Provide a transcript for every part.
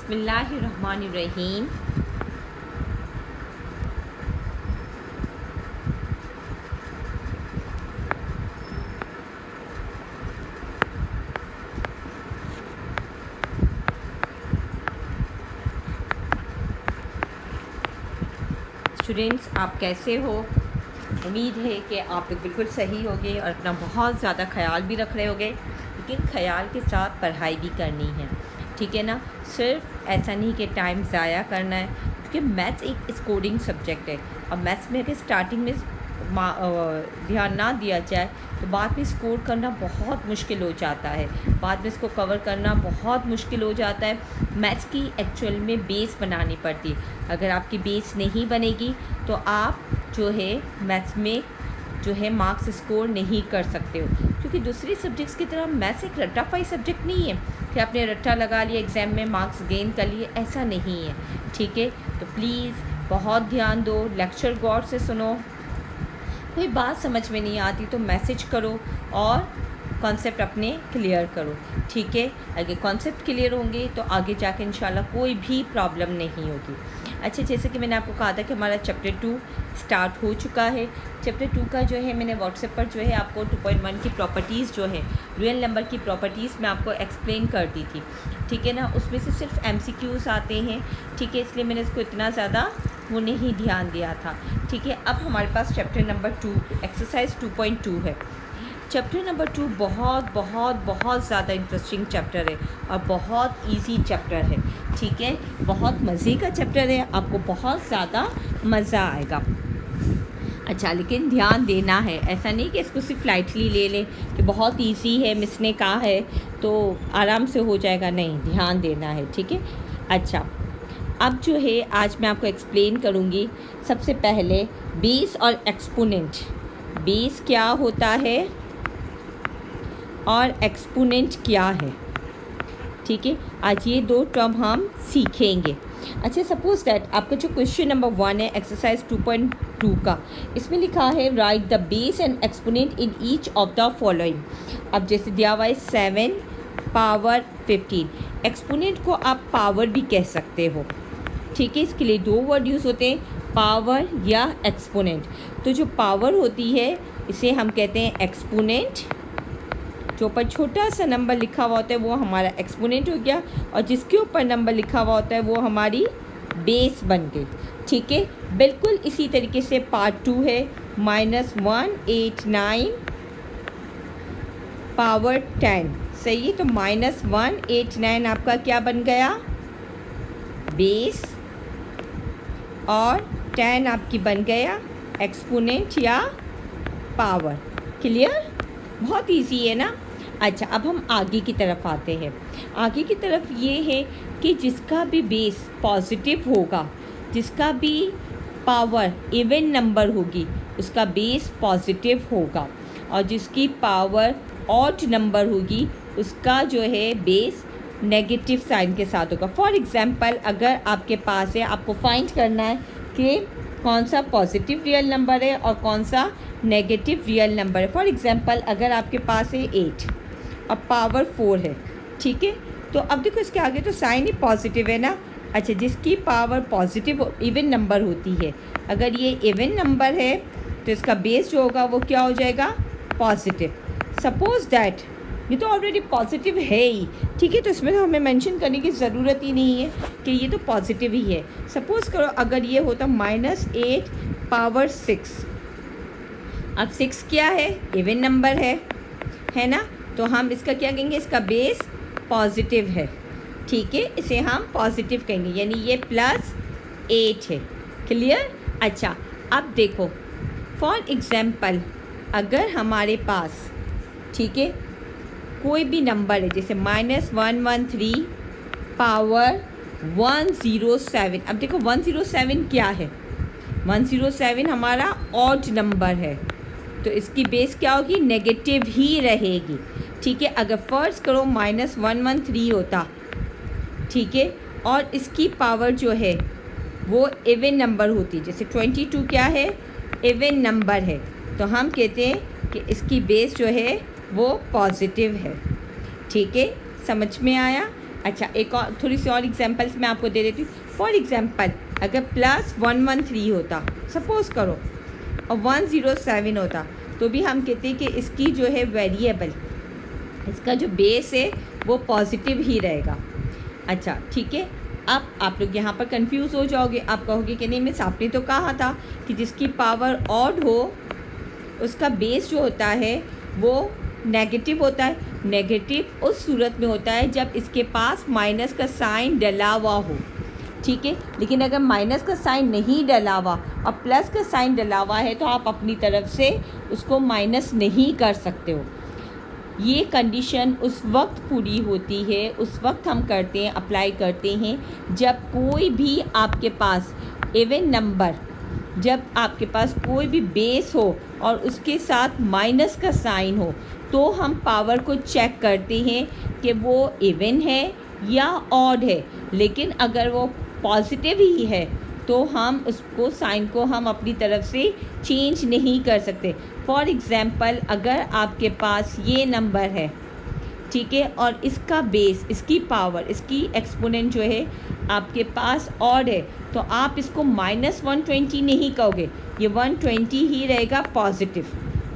बिस्मिल्लाहिर्रहमानिर्रहीम। स्टूडेंट्स, आप कैसे हो? उम्मीद है कि आप लोग बिल्कुल सही होगे और अपना बहुत ज़्यादा ख्याल भी रख रहे होगे, लेकिन ख्याल के साथ पढ़ाई भी करनी है, ठीक है ना। सिर्फ ऐसा नहीं कि टाइम ज़ाया करना है, क्योंकि मैथ्स एक स्कोरिंग सब्जेक्ट है और मैथ्स में अगर स्टार्टिंग में ध्यान ना दिया जाए तो बाद में स्कोर करना बहुत मुश्किल हो जाता है, बाद में इसको कवर करना बहुत मुश्किल हो जाता है। मैथ्स की एक्चुअल में बेस बनानी पड़ती है। अगर आपकी बेस नहीं बनेगी तो आप जो है मैथ्स में जो है मार्क्स स्कोर नहीं कर सकते हो, क्योंकि दूसरे सब्जेक्ट्स की तरह मैथ्स एक रट्टा पाई सब्जेक्ट नहीं है कि आपने रट्टा लगा लिया एग्ज़ाम में मार्क्स गेन कर लिए, ऐसा नहीं है, ठीक है। तो प्लीज़ बहुत ध्यान दो, लेक्चर गौर से सुनो। कोई बात समझ में नहीं आती तो मैसेज करो और कॉन्सेप्ट अपने क्लियर करो, ठीक है। अगर कॉन्सेप्ट क्लियर होंगे तो आगे जाके इंशाल्लाह कोई भी प्रॉब्लम नहीं होगी। अच्छा, जैसे कि मैंने आपको कहा था कि हमारा चैप्टर 2 स्टार्ट हो चुका है। चैप्टर 2 का जो है मैंने व्हाट्सएप पर जो है आपको 2.1 की प्रॉपर्टीज़ जो है रियल नंबर की प्रॉपर्टीज़ मैं आपको एक्सप्लेन कर दी थी, ठीक है ना। उसमें से सिर्फ MCQs आते हैं, ठीक है, इसलिए मैंने इसको इतना ज़्यादा वो नहीं ध्यान दिया था, ठीक है। अब हमारे पास चैप्टर नंबर 2 एक्सरसाइज 2.2 है। चैप्टर नंबर 2 बहुत बहुत बहुत ज़्यादा इंटरेस्टिंग चैप्टर है और बहुत इजी चैप्टर है, ठीक है। बहुत मज़े का चैप्टर है, आपको बहुत ज़्यादा मज़ा आएगा। अच्छा, लेकिन ध्यान देना है, ऐसा नहीं कि इसको सिर्फ लाइटली ले लें कि बहुत इजी है, मिस ने कहा है तो आराम से हो जाएगा, नहीं, ध्यान देना है, ठीक है। अच्छा, अब जो है आज मैं आपको एक्सप्लेन करूँगी। सबसे पहले बेस और एक्सपोनेंट। बेस क्या होता है और एक्सपोनेंट क्या है, ठीक है। आज ये दो टर्म हम सीखेंगे। अच्छा, सपोज दैट आपका जो क्वेश्चन नंबर 1 है एक्सरसाइज 2.2 का, इसमें लिखा है right the base and exponent in each of the following. अब जैसे दिया हुआ है 7 पावर 15, एक्सपोनेंट को आप पावर भी कह सकते हो, ठीक है। इसके लिए दो वर्ड यूज़ होते हैं, पावर या एक्सपोनेंट। तो जो पावर होती है इसे हम कहते हैं एक्सपोनेंट, जो ऊपर छोटा सा नंबर लिखा हुआ होता है वो हमारा एक्सपोनेंट हो गया, और जिसके ऊपर नंबर लिखा हुआ होता है वो हमारी बेस बन गई, ठीक है। बिल्कुल इसी तरीके से पार्ट 2 है -189 पावर 10, सही है। तो -189 आपका क्या बन गया, बेस, और 10 आपकी बन गया एक्सपोनेंट या पावर। क्लियर? बहुत इजी है ना। अच्छा, अब हम आगे की तरफ आते हैं। आगे की तरफ ये है कि जिसका भी बेस पॉजिटिव होगा, जिसका भी पावर इवन नंबर होगी उसका बेस पॉजिटिव होगा, और जिसकी पावर ऑड नंबर होगी उसका जो है बेस नेगेटिव साइन के साथ होगा। फॉर एग्ज़ाम्पल, अगर आपके पास है, आपको फाइंड करना है कि कौन सा पॉजिटिव रियल नंबर है और कौन सा नेगेटिव रियल नंबर है। फॉर एग्ज़ाम्पल, अगर आपके पास है 8 और पावर 4 है, ठीक है, तो अब देखो इसके आगे तो साइन ही पॉजिटिव है ना। अच्छा, जिसकी पावर पॉजिटिव इवन नंबर होती है, अगर ये इवन नंबर है तो इसका बेस जो होगा वो क्या हो जाएगा, पॉजिटिव। सपोज दैट ये तो ऑलरेडी पॉजिटिव है ही, ठीक है, तो इसमें तो हमें मेंशन करने की ज़रूरत ही नहीं है कि ये तो पॉजिटिव ही है। सपोज़ करो अगर ये होता -8 पावर 6, अब 6 क्या है, इवन नंबर है ना, तो हम इसका क्या कहेंगे, इसका बेस पॉजिटिव है, ठीक है, इसे हम पॉजिटिव कहेंगे, यानी ये +8 है। क्लियर? अच्छा, अब देखो फॉर एग्ज़ाम्पल, अगर हमारे पास, ठीक है, कोई भी नंबर है जैसे -113 पावर 107। अब देखो 107 क्या है, 107 हमारा ऑड नंबर है, तो इसकी बेस क्या होगी, नेगेटिव ही रहेगी, ठीक है। अगर फर्स्ट करो -113 होता, ठीक है, और इसकी पावर जो है वो इवन नंबर होती, जैसे 22 क्या है, इवन नंबर है, तो हम कहते हैं कि इसकी बेस जो है वो पॉजिटिव है, ठीक है। समझ में आया? अच्छा, एक और थोड़ी सी और एग्जांपल्स मैं आपको दे देती हूँ। फॉर एग्जांपल अगर +113 होता सपोज़ करो और 107 होता, तो भी हम कहते हैं कि इसकी जो है वेरिएबल, इसका जो बेस है वो पॉजिटिव ही रहेगा। अच्छा ठीक है, अब आप लोग यहाँ पर कंफ्यूज हो जाओगे, आप कहोगे कि नहीं मिस आपने तो कहा था कि जिसकी पावर ऑड हो उसका बेस जो होता है वो नेगेटिव होता है। नेगेटिव उस सूरत में होता है जब इसके पास माइनस का साइन डला हुआ हो, ठीक है। लेकिन अगर माइनस का साइन नहीं डला हुआ और प्लस का साइन डला हुआ है तो आप अपनी तरफ से उसको माइनस नहीं कर सकते हो। ये कंडीशन उस वक्त पूरी होती है, उस वक्त हम करते हैं, अप्लाई करते हैं जब कोई भी आपके पास इवन नंबर, जब आपके पास कोई भी बेस हो और उसके साथ माइनस का साइन हो, तो हम पावर को चेक करते हैं कि वो इवन है या ऑड है। लेकिन अगर वो पॉजिटिव ही है तो हम उसको साइन को हम अपनी तरफ से चेंज नहीं कर सकते। फॉर एग्ज़ाम्पल अगर आपके पास ये नंबर है, ठीक है, और इसका बेस, इसकी पावर, इसकी एक्सपोनेंट जो है आपके पास ऑड है, तो आप इसको -120 नहीं कहोगे, ये 120 ही रहेगा पॉजिटिव,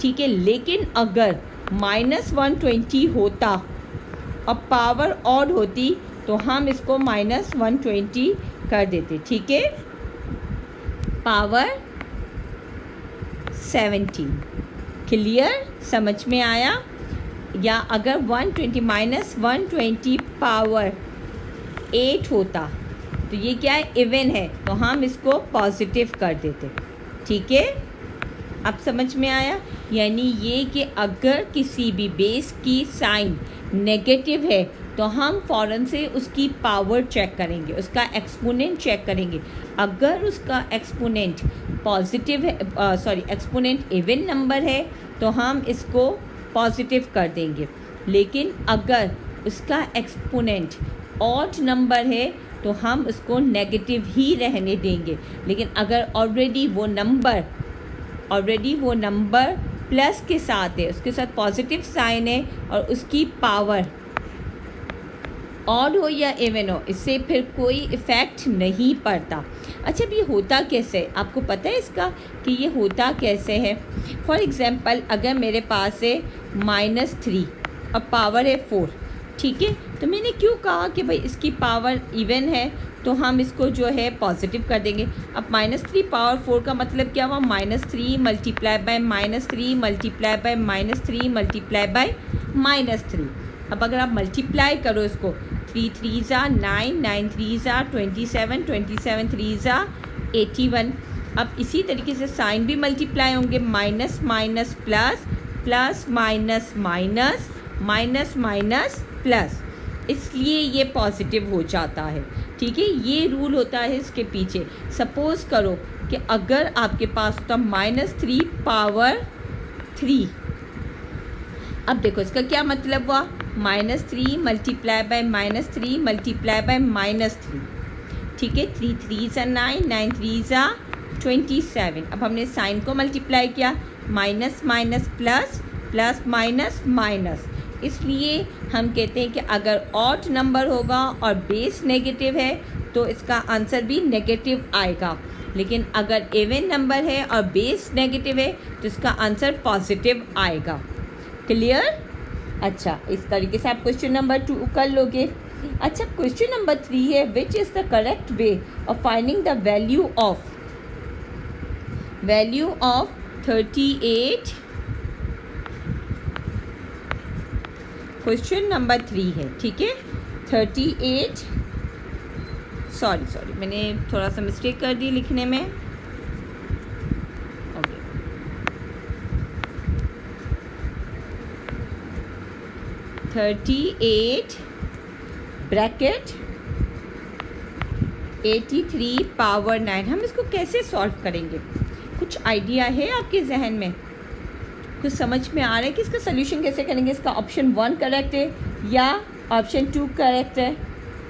ठीक है। लेकिन अगर -120 होता और पावर ऑड होती तो हम इसको -120 कर देते, ठीक है। पावर 17, क्लियर, समझ में आया। या अगर 120 -120 पावर 8 होता तो ये क्या है, इवन है, तो हम इसको पॉजिटिव कर देते, ठीक है। अब समझ में आया। यानी ये कि अगर किसी भी बेस की साइन नेगेटिव है तो हम फ़ौरन से उसकी पावर चेक करेंगे, उसका एक्सपोनेंट चेक करेंगे। अगर उसका एक्सपोनेंट पॉजिटिव है, एक्सपोनेंट इवन नंबर है तो हम इसको पॉजिटिव कर देंगे। लेकिन अगर उसका एक्सपोनेंट ऑड नंबर है तो हम उसको नेगेटिव ही रहने देंगे। लेकिन अगर ऑलरेडी वो नंबर प्लस के साथ है, उसके साथ पॉजिटिव साइन है और उसकी पावर ऑड हो या इवन हो, इससे फिर कोई इफ़ेक्ट नहीं पड़ता। अच्छा, अब ये होता कैसे है, आपको पता है इसका कि ये होता कैसे है। फॉर एग्ज़ाम्पल अगर मेरे पास है -3 और पावर है 4, ठीक है, तो मैंने क्यों कहा कि भाई इसकी पावर इवन है तो हम इसको जो है पॉजिटिव कर देंगे। अब -3 पावर 4 का मतलब क्या हुआ, -3 multiply by -3 multiply by -3 multiply by -3। अब अगर आप मल्टीप्लाई करो इसको, 3 3 9, 9 3 27, 27 3 81। अब इसी तरीके से साइन भी मल्टीप्लाई होंगे, minus minus plus, plus minus minus, minus minus plus, इसलिए ये पॉजिटिव हो जाता है, ठीक है। ये रूल होता है इसके पीछे। सपोज़ करो कि अगर आपके पास होता -3 पावर 3, अब देखो इसका क्या मतलब हुआ, -3 मल्टीप्लाई बाय -3 मल्टीप्लाई बाय -3, ठीक है। 3 3 9, 9 3 27। अब हमने साइन को मल्टीप्लाई किया, minus minus plus, plus minus minus, इसलिए हम कहते हैं कि अगर ऑड नंबर होगा और बेस नेगेटिव है तो इसका आंसर भी नेगेटिव आएगा। लेकिन अगर इवन नंबर है और बेस नेगेटिव है तो इसका आंसर पॉजिटिव आएगा। क्लियर। अच्छा, इस तरीके से आप क्वेश्चन नंबर 2 कर लोगे। अच्छा, क्वेश्चन नंबर 3 है, which is the correct way of finding the value of 38। Question number 3 है, ठीक है। 38, सॉरी मैंने थोड़ा सा मिस्टेक कर दी लिखने में। Okay, 38 bracket 83 power 9। हम इसको कैसे सॉल्व करेंगे, कुछ आइडिया है आपके जहन में, कुछ समझ में आ रहा है कि इसका सोल्यूशन कैसे करेंगे। इसका ऑप्शन 1 करेक्ट है या ऑप्शन 2 करेक्ट है।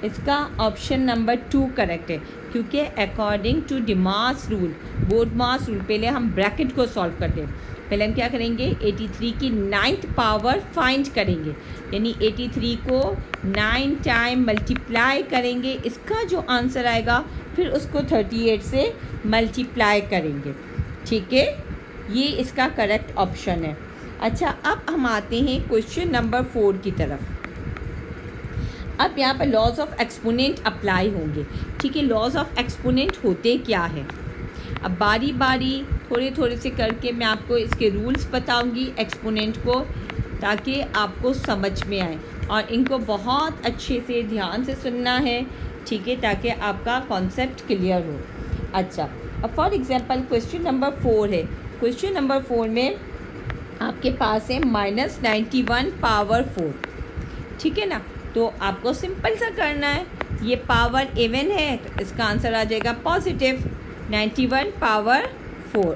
इसका ऑप्शन नंबर 2 करेक्ट है, क्योंकि according to DMAS rule, BODMAS rule, पहले हम ब्रैकेट को सॉल्व करते हैं। पहले हम क्या करेंगे, 83 की 9th पावर फाइंड करेंगे, यानी 83 को 9 टाइम मल्टीप्लाई करेंगे, इसका जो आंसर आएगा फिर उसको 38 से मल्टीप्लाई करेंगे। ठीक है, ये इसका करेक्ट ऑप्शन है। अच्छा, अब हम आते हैं क्वेश्चन नंबर 4 की तरफ। अब यहाँ पर लॉज ऑफ एक्सपोनेंट अप्लाई होंगे। ठीक है, लॉज ऑफ एक्सपोनेंट होते क्या है, अब बारी बारी थोड़े थोड़े से करके मैं आपको इसके रूल्स बताऊंगी एक्सपोनेंट को, ताकि आपको समझ में आए, और इनको बहुत अच्छे से ध्यान से सुनना है। ठीक है, ताकि आपका कॉन्सेप्ट क्लियर हो। अच्छा, अब फॉर एग्जांपल क्वेश्चन नंबर 4 है। क्वेश्चन नंबर 4 में आपके पास है -91 पावर 4। ठीक है ना, तो आपको सिंपल सा करना है, ये पावर इवन है तो इसका आंसर आ जाएगा पॉजिटिव 91 पावर 4।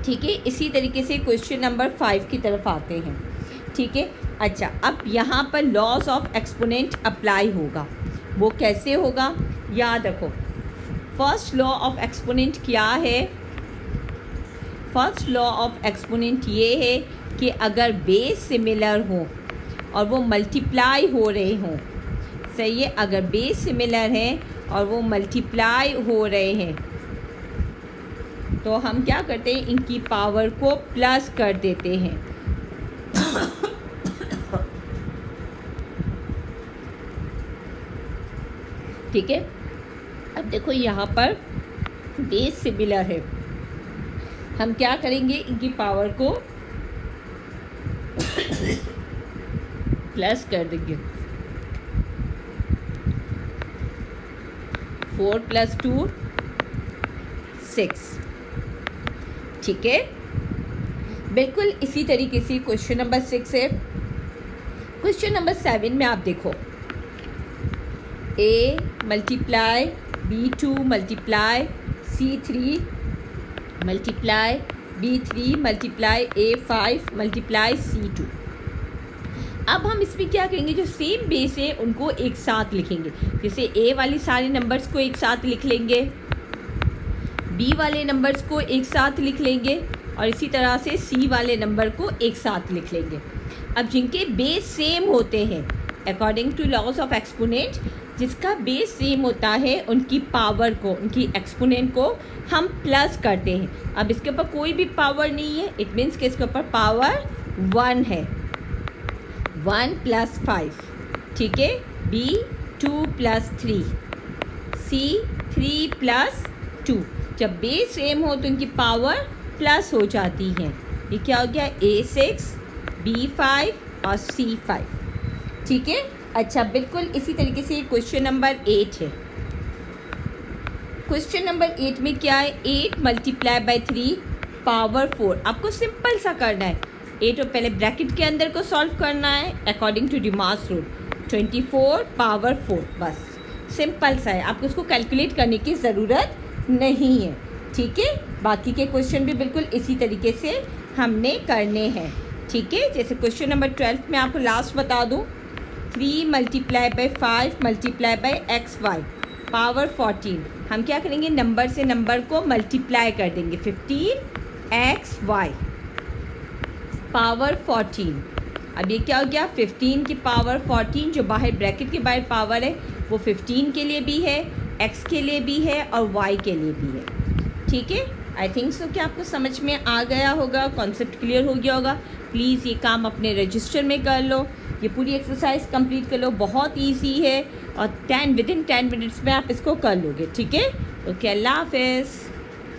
ठीक है, इसी तरीके से क्वेश्चन नंबर 5 की तरफ आते हैं। ठीक है, अच्छा, अब यहाँ पर लॉज ऑफ एक्सपोनेंट अप्लाई होगा। वो कैसे होगा, याद रखो। फर्स्ट लॉ ऑफ एक्सपोनेंट क्या है, फर्स्ट लॉ ऑफ एक्सपोनेंट ये है कि अगर बेस सिमिलर हो और वो मल्टीप्लाई हो रहे हों, सही है, अगर बेस सिमिलर है और वो मल्टीप्लाई हो रहे हैं, तो हम क्या करते हैं, इनकी पावर को प्लस कर देते हैं। ठीक है, अब देखो यहाँ पर बेस सिमिलर है, हम क्या करेंगे, इनकी पावर को प्लस कर देंगे। 4 + 2 6। ठीक है, बिल्कुल इसी तरीके से क्वेश्चन नंबर 6 है। क्वेश्चन नंबर 7 में आप देखो, A multiply B2 multiply C3 multiply B3 multiply A5 multiply C2। अब हम इसमें क्या करेंगे, जो सेम बेस है उनको एक साथ लिखेंगे। जैसे A वाली सारे नंबर्स को एक साथ लिख लेंगे, B वाले नंबर्स को एक साथ लिख लेंगे, और इसी तरह से C वाले नंबर को एक साथ लिख लेंगे। अब जिनके बेस सेम होते हैं, according to laws of exponent, जिसका बेस सेम होता है उनकी पावर को, उनकी एक्सपोनेंट को हम प्लस करते हैं। अब इसके ऊपर कोई भी पावर नहीं है, इट मीन्स कि इसके ऊपर पावर 1 है, 1 + 5। ठीक है, B 2 + 3, C 3 + 2। जब बेस सेम हो तो इनकी पावर प्लस हो जाती है। ये क्या हो गया, A6 B5 और C5। ठीक है, अच्छा, बिल्कुल इसी तरीके से क्वेश्चन नंबर 8 है। क्वेश्चन नंबर 8 में क्या है, 8 × 3 पावर 4। आपको सिंपल सा करना है, 8 और पहले ब्रैकेट के अंदर को सॉल्व करना है according to DMAS rule, 24 power 4। बस सिंपल सा है, आपको उसको कैलकुलेट करने की ज़रूरत नहीं है। ठीक है, बाकी के क्वेश्चन भी बिल्कुल इसी तरीके से हमने करने हैं। ठीक है, जैसे क्वेश्चन नंबर 12 में आपको लास्ट बता दूं, 3 × 5 × xy पावर 14। हम क्या करेंगे, नंबर से नंबर को मल्टीप्लाई कर देंगे, 15xy पावर 14। अब ये क्या हो गया, 15 की पावर 14, जो बाहर ब्रैकेट के बाहर पावर है वो 15 के लिए भी है, x के लिए भी है और y के लिए भी है। ठीक है, आई थिंक सो कि आपको समझ में आ गया होगा, कॉन्सेप्ट क्लियर हो गया होगा। प्लीज़ ये काम अपने रजिस्टर में कर लो, ये पूरी एक्सरसाइज कंप्लीट कर लो, बहुत इजी है, और विदिन 10 मिनट्स में आप इसको कर लोगे। ठीक है, ओके, अल्लाह हाफिज़।